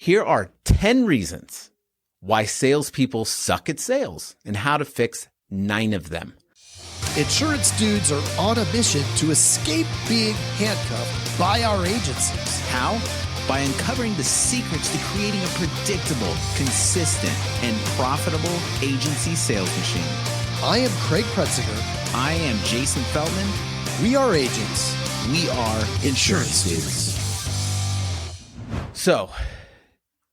Here are 10 reasons why salespeople suck at sales and how to fix 9 of them. Insurance dudes are on a mission to escape being handcuffed by our agencies. How? By uncovering the secrets to creating a predictable, consistent, and profitable agency sales machine. I am Craig Pretzinger. I am Jason Feldman. We are agents. We are insurance dudes. So,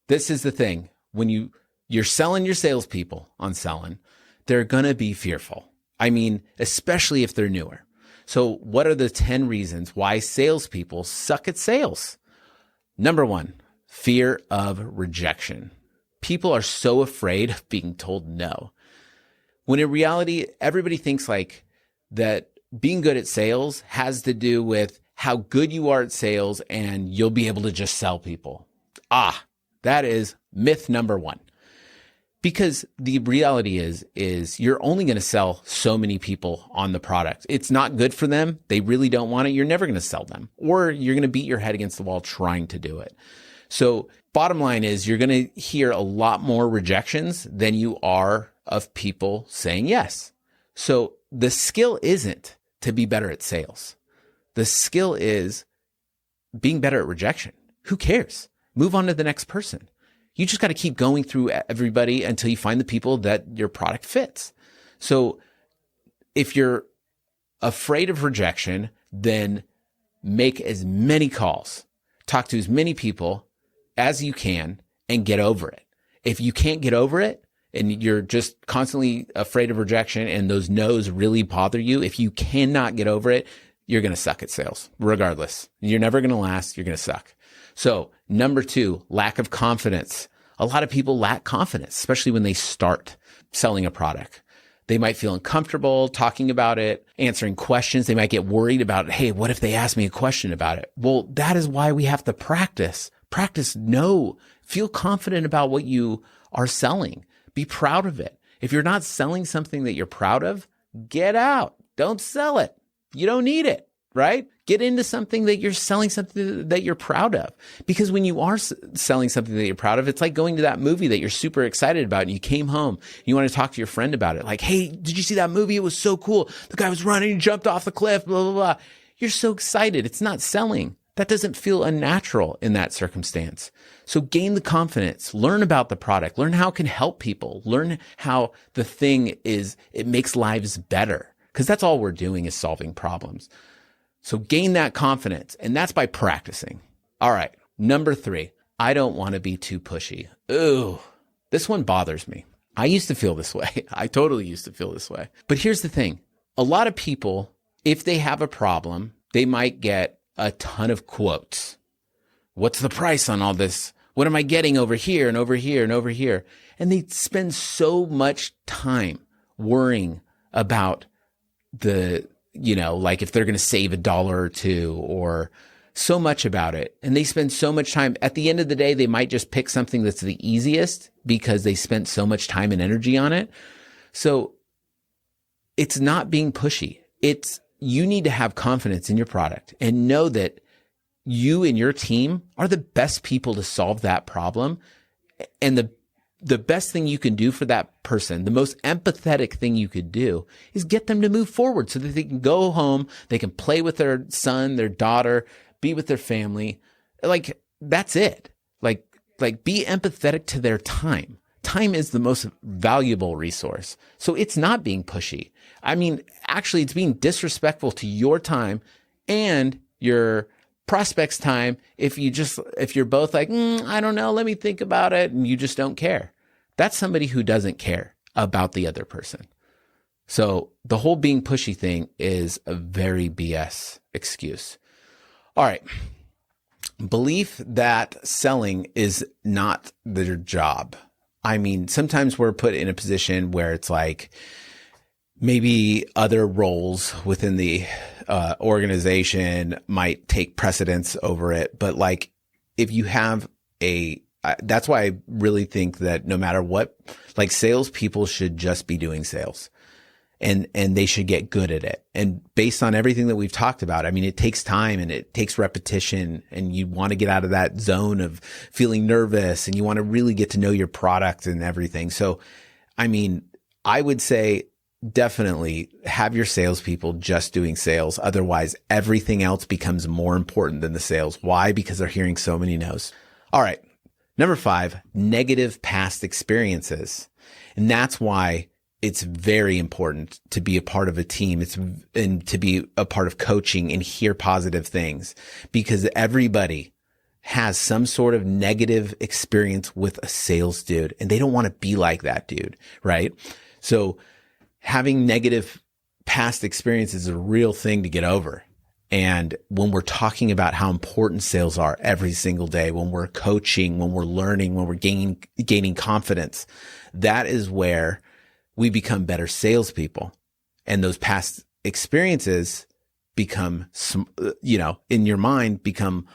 this is the thing. When you're selling your salespeople on selling, they're going to be fearful. I mean, especially if they're newer. So what are the 10 reasons why salespeople suck at sales? Number 1, fear of rejection. People are so afraid of being told no. When in reality, everybody thinks like that being good at sales has to do with how good you are at sales and you'll be able to just sell people. That is myth number 1. Because the reality is you're only going to sell so many people on the product. It's not good for them. They really don't want it. You're never going to sell them, or you're going to beat your head against the wall trying to do it. So bottom line is you're going to hear a lot more rejections than you are of people saying yes. So the skill isn't to be better at sales. The skill is being better at rejection. Who cares? Move on to the next person. You just got to keep going through everybody until you find the people that your product fits. So if you're afraid of rejection, then make as many calls, talk to as many people as you can, and get over it. If you can't get over it and you're just constantly afraid of rejection and those no's really bother you, if you cannot get over it, you're going to suck at sales regardless. You're never going to last. You're going to suck. So number 2, lack of confidence. A lot of people lack confidence, especially when they start selling a product. They might feel uncomfortable talking about it, answering questions. They might get worried about, hey, what if they ask me a question about it? Well, that is why we have to practice. Feel confident about what you are selling. Be proud of it. If you're not selling something that you're proud of, get out. Don't sell it. You don't need it, right? Get into something that you're selling, something that you're proud of. Because when you are selling something that you're proud of, it's like going to that movie that you're super excited about and you came home, you want to talk to your friend about it. Like, hey, did you see that movie? It was so cool. The guy was running, he jumped off the cliff, blah, blah, blah. You're so excited. It's not selling. That doesn't feel unnatural in that circumstance. So gain the confidence, learn about the product, learn how it can help people, learn how the thing it makes lives better. Because that's all we're doing is solving problems. So gain that confidence, and that's by practicing. All right, number 3, I don't want to be too pushy. Ooh, this one bothers me. I used to feel this way. I totally used to feel this way. But here's the thing. A lot of people, if they have a problem, they might get a ton of quotes. What's the price on all this? What am I getting over here and over here and over here? And they spend so much time worrying about like if they're going to save $1 or $2 or so much about it. And they spend so much time. At the end of the day, they might just pick something that's the easiest because they spent so much time and energy on it. So it's not being pushy. You need to have confidence in your product and know that you and your team are the best people to solve that problem. And the best thing you can do for that person, the most empathetic thing you could do, is get them to move forward so that they can go home, they can play with their son, their daughter, be with their family. Like, that's it. Like be empathetic to their time. Time is the most valuable resource. So it's not being pushy. I mean, actually, it's being disrespectful to your time and your prospect's time if you're both like, I don't know, let me think about it, and you just don't care. That's somebody who doesn't care about the other person. So the whole being pushy thing is a very BS excuse. All right. Belief that selling is not their job. I mean, sometimes we're put in a position where it's like maybe other roles within the organization might take precedence over it. But like, if you have that's why I really think that no matter what, like salespeople should just be doing sales. and they should get good at it. And based on everything that we've talked about, I mean, it takes time and it takes repetition, and you want to get out of that zone of feeling nervous, and you want to really get to know your product and everything. So, I mean, I would say definitely have your salespeople just doing sales. Otherwise, everything else becomes more important than the sales. Why? Because they're hearing so many no's. All right. Number 5, negative past experiences. And that's why it's very important to be a part of a team. And to be a part of coaching and hear positive things, because everybody has some sort of negative experience with a sales dude, and they don't want to be like that dude. Right. So having negative past experiences is a real thing to get over. And when we're talking about how important sales are every single day, when we're coaching, when we're learning, when we're gaining confidence, that is where we become better salespeople. And those past experiences become, in your mind, become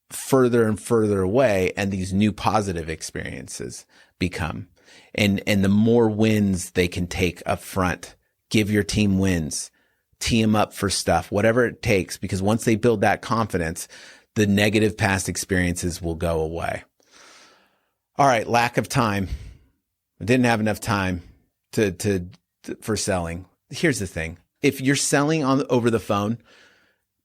further and further away. And these new positive experiences become. And the more wins they can take up front, give your team wins, tee them up for stuff, whatever it takes, because once they build that confidence, the negative past experiences will go away. All right. Lack of time. I didn't have enough time for selling. Here's the thing. If you're selling over the phone,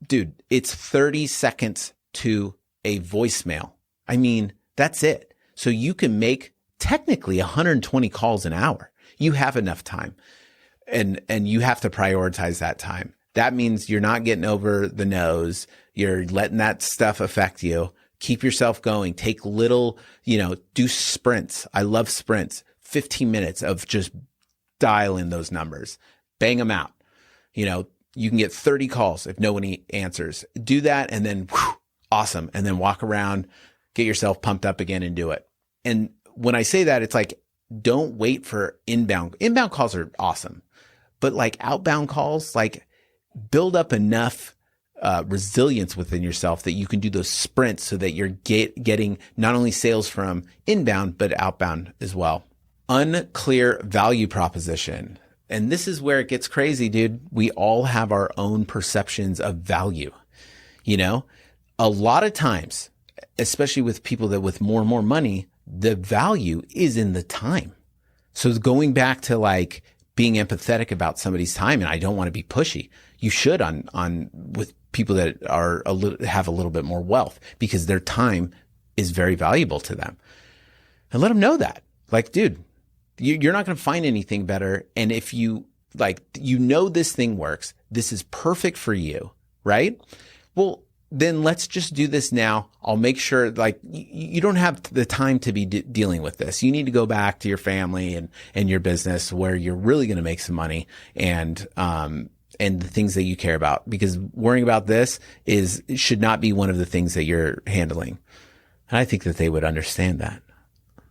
dude, it's 30 seconds to a voicemail. I mean, that's it. So you can make technically 120 calls an hour. You have enough time, and you have to prioritize that time. That means you're not getting over the nose. You're letting that stuff affect you. Keep yourself going. Take little, do sprints. I love sprints. 15 minutes of just dial in those numbers, bang them out. You can get 30 calls if nobody answers. Do that. And then awesome. And then walk around, get yourself pumped up again and do it. And when I say that, it's like, don't wait for inbound. Inbound calls are awesome, but like outbound calls, like build up enough resilience within yourself that you can do those sprints so that you're getting not only sales from inbound, but outbound as well. Unclear value proposition. And this is where it gets crazy, dude. We all have our own perceptions of value. A lot of times, especially with people that with more and more money, the value is in the time. So going back to like being empathetic about somebody's time, and I don't want to be pushy. You should on with people that are have a little bit more wealth, because their time is very valuable to them. And let them know that, like, dude, you're not going to find anything better. And if you this thing works, this is perfect for you, right? Well, then let's just do this now. I'll make sure, like, you don't have the time to be dealing with this. You need to go back to your family and your business where you're really going to make some money and the things that you care about, because worrying about this should not be one of the things that you're handling. And I think that they would understand that.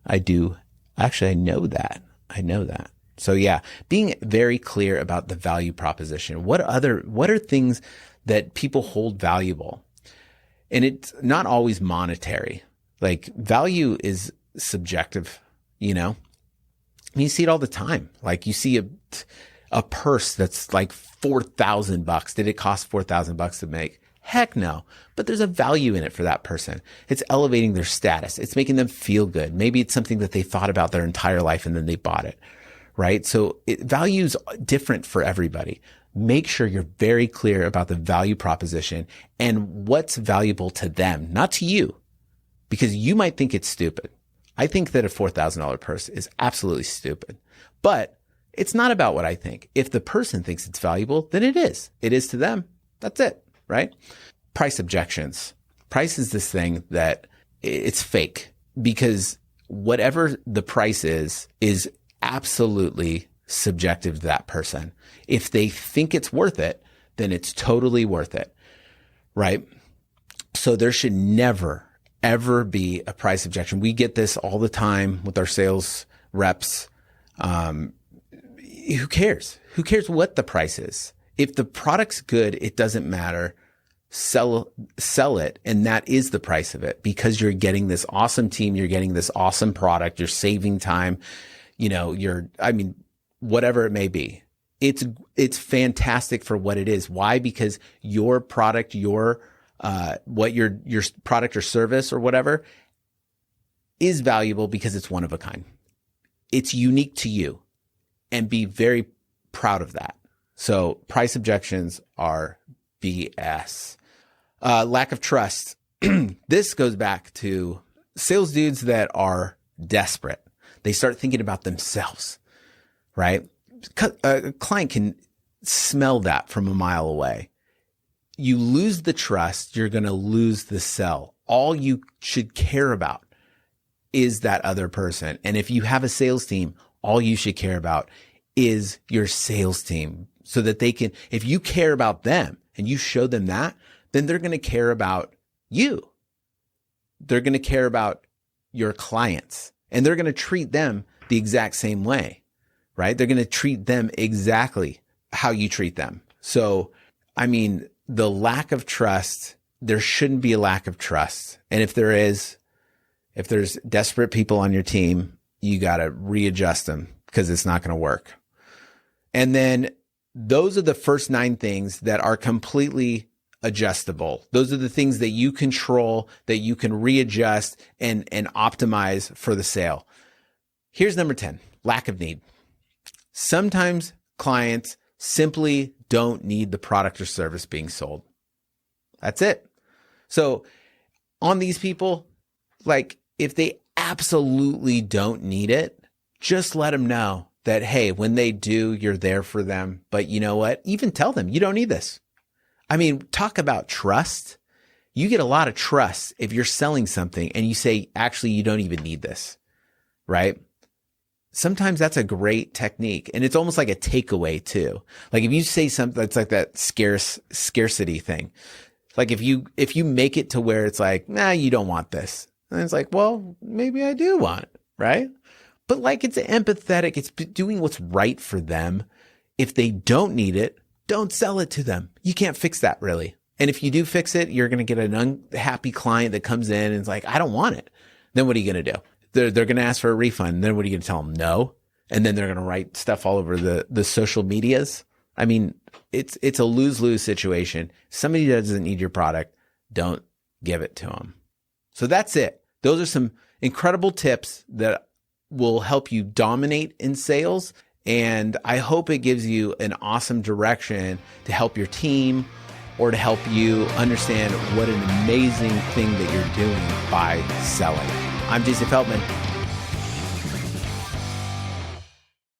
I do. Actually, I know that. So yeah, being very clear about the value proposition. What are things that people hold valuable? And it's not always monetary. Like, value is subjective, you see it all the time. Like, you see a purse that's like $4,000. Did it cost $4,000 to make? Heck no. But there's a value in it for that person. It's elevating their status. It's making them feel good. Maybe it's something that they thought about their entire life and then they bought it, right? So value's different for everybody. Make sure you're very clear about the value proposition and what's valuable to them, not to you, because you might think it's stupid. I think that a $4,000 purse is absolutely stupid, but it's not about what I think. If the person thinks it's valuable, then it is. It is to them. That's it, right? Price objections. Price is this thing that it's fake, because whatever the price is absolutely subjective to that person. If they think it's worth it, then it's totally worth it, right? So there should never, ever be a price objection. We get this all the time with our sales reps. Who cares? Who cares what the price is? If the product's good, it doesn't matter. Sell it. And that is the price of it, because you're getting this awesome team. You're getting this awesome product. You're saving time. Whatever it may be. it's fantastic for what it is. Why? Because your product, your product or service or whatever is valuable because it's one of a kind. It's unique to you, and be very proud of that. So price objections are BS. Lack of trust. This goes back to sales dudes that are desperate. They start thinking about themselves, right? A client can smell that from a mile away. You lose the trust, you're going to lose the sell. All you should care about is that other person. And if you have a sales team, all you should care about is your sales team, so that they can, if you care about them and you show them that, then they're going to care about you. They're going to care about your clients, and they're going to treat them the exact same way, right? They're going to treat them exactly how you treat them. So, I mean, the lack of trust, there shouldn't be a lack of trust. And if there's desperate people on your team, you got to readjust them, because it's not going to work. And then those are the first 9 things that are completely adjustable. Those are the things that you control, that you can readjust and optimize for the sale. Here's number 10, lack of need. Sometimes clients simply don't need the product or service being sold. That's it. So on these people, like, if they absolutely don't need it, just let them know that, hey, when they do, you're there for them. But you know what? Even tell them you don't need this. I mean, talk about trust. You get a lot of trust if you're selling something and you say, actually, you don't even need this, right? Sometimes that's a great technique, and it's almost like a takeaway too. Like if you say something that's like that scarcity thing, like if you make it to where it's like, nah, you don't want this. And it's like, well, maybe I do want it, right? But like, it's empathetic. It's doing what's right for them. If they don't need it, don't sell it to them. You can't fix that really. And if you do fix it, you're going to get an unhappy client that comes in and is like, I don't want it. Then what are you going to do? They're going to ask for a refund. Then what are you going to tell them? No. And then they're going to write stuff all over the social medias. I mean, it's a lose-lose situation. Somebody doesn't need your product, don't give it to them. So that's it. Those are some incredible tips that will help you dominate in sales. And I hope it gives you an awesome direction to help your team, or to help you understand what an amazing thing that you're doing by selling. I'm Jason Feldman.